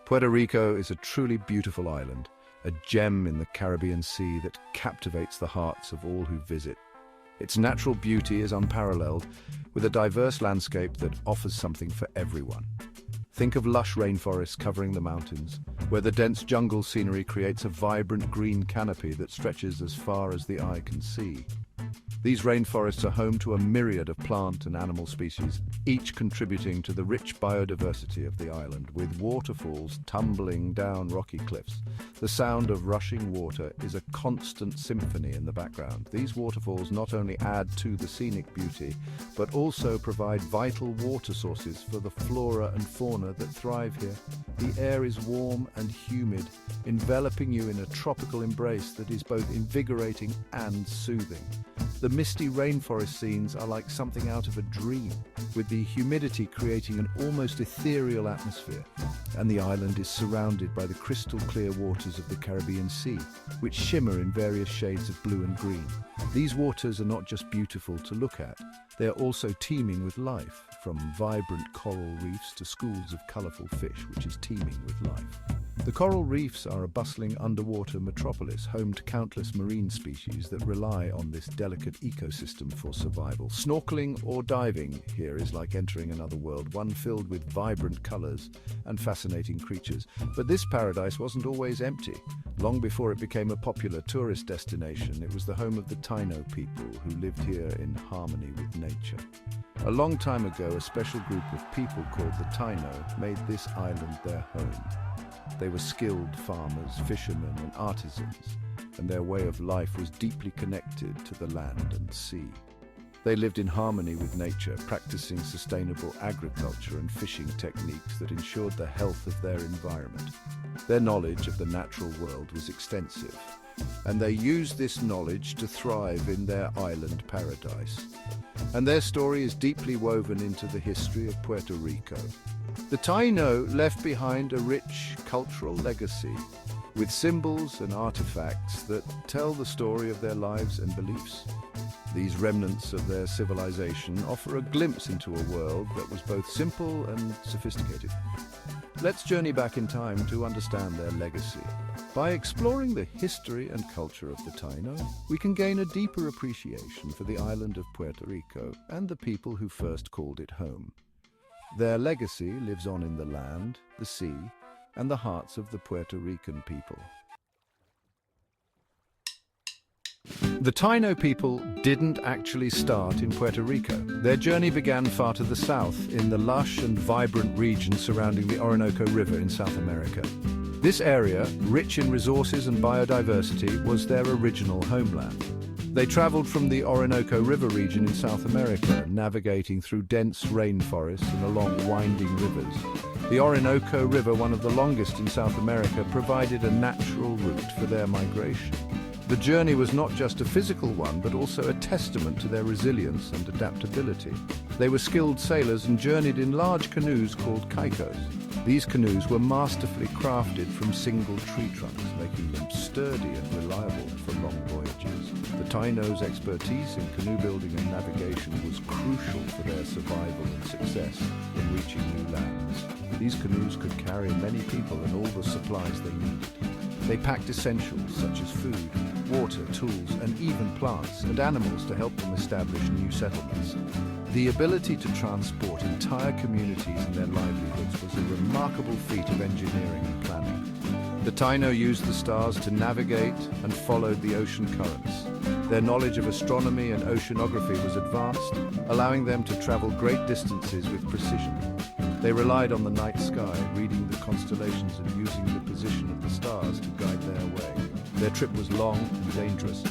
Puerto Rico is a truly beautiful island, a gem in the Caribbean Sea that captivates the hearts of all who visit. Its natural beauty is unparalleled, with a diverse landscape that offers something for everyone. Think of lush rainforests covering the mountains, where the dense jungle scenery creates a vibrant green canopy that stretches as far as the eye can see. These rainforests are home to a myriad of plant and animal species, each contributing to the rich biodiversity of the island, with waterfalls tumbling down rocky cliffs. The sound of rushing water is a constant symphony in the background. These waterfalls not only add to the scenic beauty, but also provide vital water sources for the flora and fauna that thrive here. The air is warm and humid, enveloping you in a tropical embrace that is both invigorating and soothing. The misty rainforest scenes are like something out of a dream, with the humidity creating an almost ethereal atmosphere. And the island is surrounded by the crystal clear waters of the Caribbean Sea, which shimmer in various shades of blue and green. These waters are not just beautiful to look at, they are also teeming with life, from vibrant coral reefs to schools of colourful fish, which is teeming with life. The coral reefs are a bustling underwater metropolis, home to countless marine species that rely on this delicate ecosystem for survival. Snorkeling or diving here is like entering another world, one filled with vibrant colours and fascinating creatures. But this paradise wasn't always empty. Long before it became a popular tourist destination, it was the home of the Taíno people who lived here in harmony with nature. A long time ago, a special group of people called the Taíno made this island their home. They were skilled farmers, fishermen, and artisans, and their way of life was deeply connected to the land and sea. They lived in harmony with nature, practicing sustainable agriculture and fishing techniques that ensured the health of their environment. Their knowledge of the natural world was extensive, and they used this knowledge to thrive in their island paradise. And their story is deeply woven into the history of Puerto Rico. The Taíno left behind a rich cultural legacy, with symbols and artifacts that tell the story of their lives and beliefs. These remnants of their civilization offer a glimpse into a world that was both simple and sophisticated. Let's journey back in time to understand their legacy. By exploring the history and culture of the Taíno, we can gain a deeper appreciation for the island of Puerto Rico and the people who first called it home. Their legacy lives on in the land, the sea, and the hearts of the Puerto Rican people. The Taíno people didn't actually start in Puerto Rico. Their journey began far to the south, in the lush and vibrant region surrounding the Orinoco River in South America. This area, rich in resources and biodiversity, was their original homeland. They traveled from the Orinoco River region in South America, navigating through dense rainforests and along winding rivers. The Orinoco River, one of the longest in South America, provided a natural route for their migration. The journey was not just a physical one, but also a testament to their resilience and adaptability. They were skilled sailors and journeyed in large canoes called caicos. These canoes were masterfully crafted from single tree trunks, making them sturdy and reliable for long voyages. The Taíno's expertise in canoe building and navigation was crucial for their survival and success in reaching new lands. These canoes could carry many people and all the supplies they needed. They packed essentials such as food, water, tools, and even plants and animals to help them establish new settlements. The ability to transport entire communities and their livelihoods was a remarkable feat of engineering and planning. The Taíno used the stars to navigate and followed the ocean currents. Their knowledge of astronomy and oceanography was advanced, allowing them to travel great distances with precision. They relied on the night sky, reading the constellations and using the position of the stars to guide their way. Their trip was long and dangerous,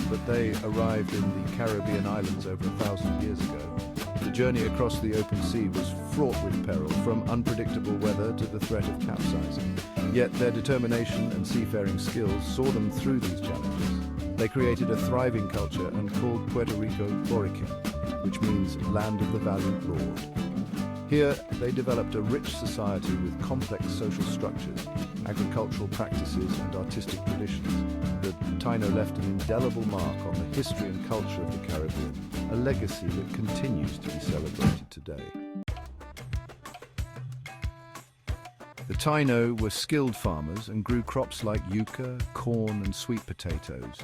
but they arrived in the Caribbean islands over 1,000 years ago. The journey across the open sea was fraught with peril, from unpredictable weather to the threat of capsizing. Yet their determination and seafaring skills saw them through these challenges. They created a thriving culture and called Puerto Rico Borican, which means land of the valiant lord. Here, they developed a rich society with complex social structures, agricultural practices, and artistic traditions. The Taíno left an indelible mark on the history and culture of the Caribbean, a legacy that continues to be celebrated today. The Taíno were skilled farmers and grew crops like yucca, corn, and sweet potatoes.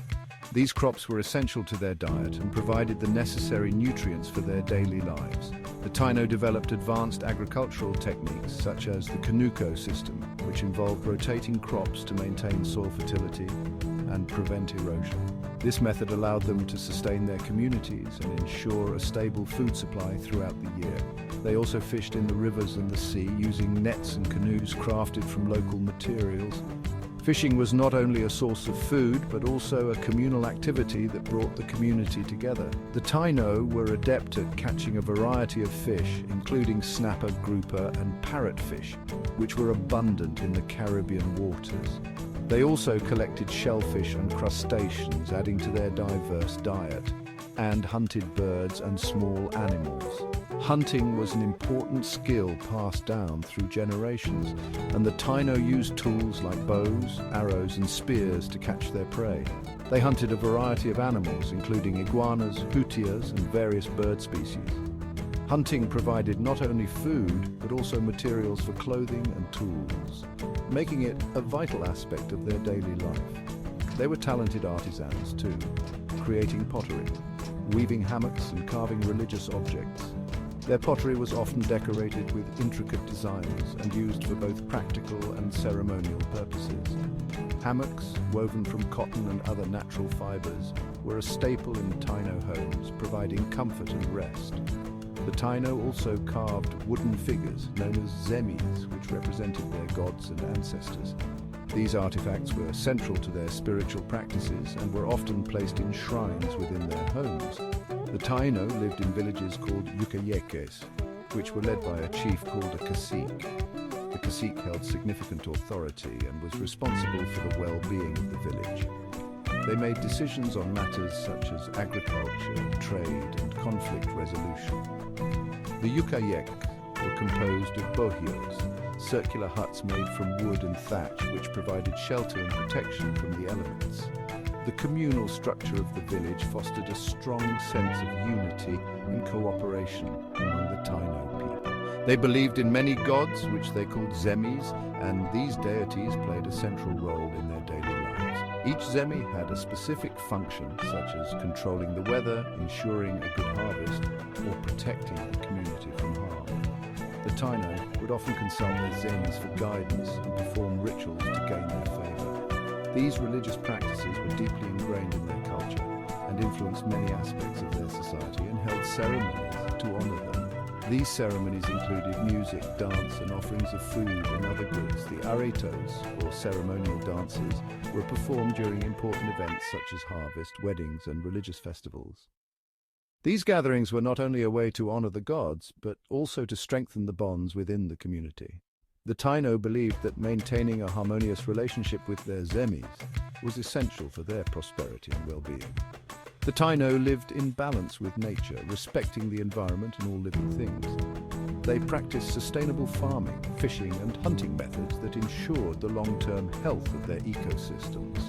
These crops were essential to their diet and provided the necessary nutrients for their daily lives. The Taíno developed advanced agricultural techniques such as the canuco system, which involved rotating crops to maintain soil fertility and prevent erosion. This method allowed them to sustain their communities and ensure a stable food supply throughout the year. They also fished in the rivers and the sea using nets and canoes crafted from local materials. Fishing was not only a source of food, but also a communal activity that brought the community together. The Taíno were adept at catching a variety of fish, including snapper, grouper, and parrotfish, which were abundant in the Caribbean waters. They also collected shellfish and crustaceans, adding to their diverse diet, and hunted birds and small animals. Hunting was an important skill passed down through generations, and the Taíno used tools like bows, arrows, and spears to catch their prey. They hunted a variety of animals, including iguanas, hutias, and various bird species. Hunting provided not only food, but also materials for clothing and tools, making it a vital aspect of their daily life. They were talented artisans too, creating pottery, weaving hammocks, and carving religious objects. Their pottery was often decorated with intricate designs and used for both practical and ceremonial purposes. Hammocks, woven from cotton and other natural fibers, were a staple in Taíno homes, providing comfort and rest. The Taíno also carved wooden figures known as zemis, which represented their gods and ancestors. These artifacts were central to their spiritual practices and were often placed in shrines within their homes. The Taíno lived in villages called yucayeques, which were led by a chief called a cacique. The cacique held significant authority and was responsible for the well-being of the village. They made decisions on matters such as agriculture, trade, and conflict resolution. The yucayeques were composed of bohios, circular huts made from wood and thatch which provided shelter and protection from the elements. The communal structure of the village fostered a strong sense of unity and cooperation among the Taíno people. They believed in many gods, which they called zemis, and these deities played a central role in their daily lives. Each zemi had a specific function, such as controlling the weather, ensuring a good harvest, or protecting the community from harm. The Taíno would often consult their zemis for guidance and perform rituals to gain their favor. These religious practices were deeply ingrained in their culture and influenced many aspects of their society and held ceremonies to honor them. These ceremonies included music, dance, and offerings of food and other goods. The aretos, or ceremonial dances, were performed during important events such as harvest, weddings, and religious festivals. These gatherings were not only a way to honor the gods, but also to strengthen the bonds within the community. The Taíno believed that maintaining a harmonious relationship with their zemis was essential for their prosperity and well-being. The Taíno lived in balance with nature, respecting the environment and all living things. They practiced sustainable farming, fishing, and hunting methods that ensured the long-term health of their ecosystems.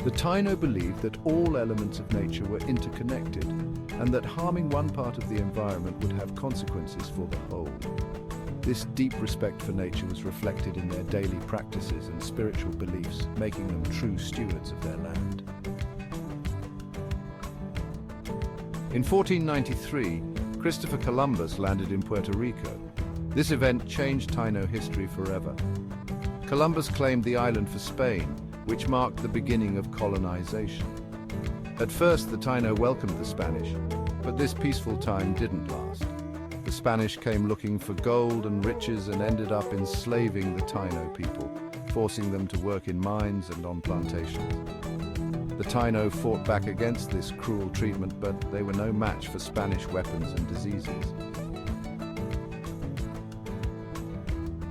The Taíno believed that all elements of nature were interconnected and that harming one part of the environment would have consequences for the whole. This deep respect for nature was reflected in their daily practices and spiritual beliefs, making them true stewards of their land. In 1493, Christopher Columbus landed in Puerto Rico. This event changed Taíno history forever. Columbus claimed the island for Spain, which marked the beginning of colonization. At first, the Taíno welcomed the Spanish, but this peaceful time didn't last. The Spanish came looking for gold and riches and ended up enslaving the Taíno people, forcing them to work in mines and on plantations. The Taíno fought back against this cruel treatment, but they were no match for Spanish weapons and diseases.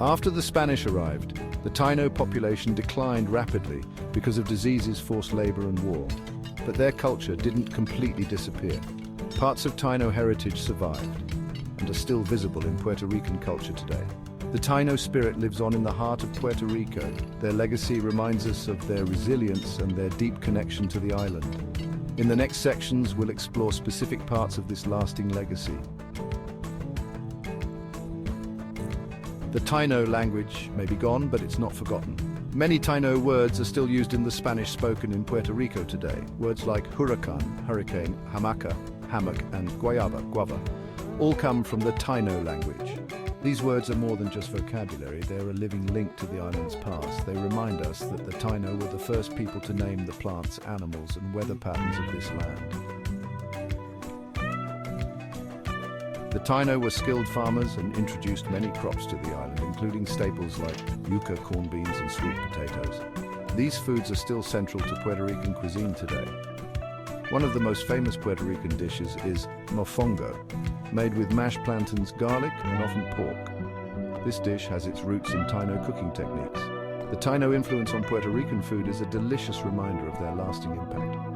After the Spanish arrived, the Taíno population declined rapidly because of diseases, forced labor, and war. But their culture didn't completely disappear. Parts of Taíno heritage survived and are still visible in Puerto Rican culture today. The Taíno spirit lives on in the heart of Puerto Rico. Their legacy reminds us of their resilience and their deep connection to the island. In the next sections, we'll explore specific parts of this lasting legacy. The Taíno language may be gone, but it's not forgotten. Many Taíno words are still used in the Spanish spoken in Puerto Rico today. Words like huracan, hurricane, hamaca, hammock, and guayaba, guava, all come from the Taíno language. These words are more than just vocabulary, they're a living link to the island's past. They remind us that the Taíno were the first people to name the plants, animals, and weather patterns of this land. The Taíno were skilled farmers and introduced many crops to the island, including staples like yuca, corn beans, and sweet potatoes. These foods are still central to Puerto Rican cuisine today. One of the most famous Puerto Rican dishes is mofongo, made with mashed plantains, garlic, and often pork. This dish has its roots in Taíno cooking techniques. The Taíno influence on Puerto Rican food is a delicious reminder of their lasting impact.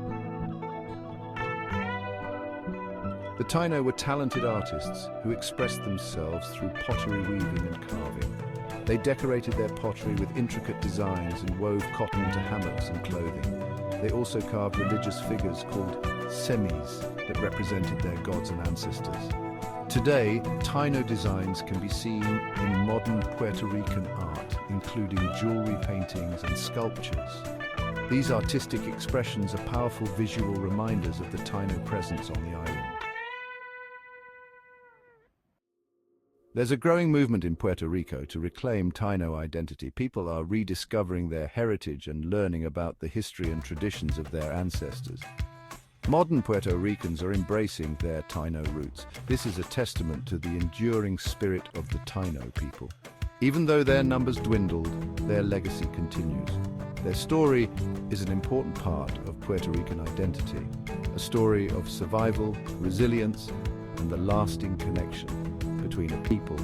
The Taíno were talented artists who expressed themselves through pottery weaving and carving. They decorated their pottery with intricate designs and wove cotton into hammocks and clothing. They also carved religious figures called semis that represented their gods and ancestors. Today, Taíno designs can be seen in modern Puerto Rican art, including jewelry paintings and sculptures. These artistic expressions are powerful visual reminders of the Taíno presence on the island. There's a growing movement in Puerto Rico to reclaim Taíno identity. People are rediscovering their heritage and learning about the history and traditions of their ancestors. Modern Puerto Ricans are embracing their Taíno roots. This is a testament to the enduring spirit of the Taíno people. Even though their numbers dwindled, their legacy continues. Their story is an important part of Puerto Rican identity, a story of survival, resilience, and the lasting connection between a people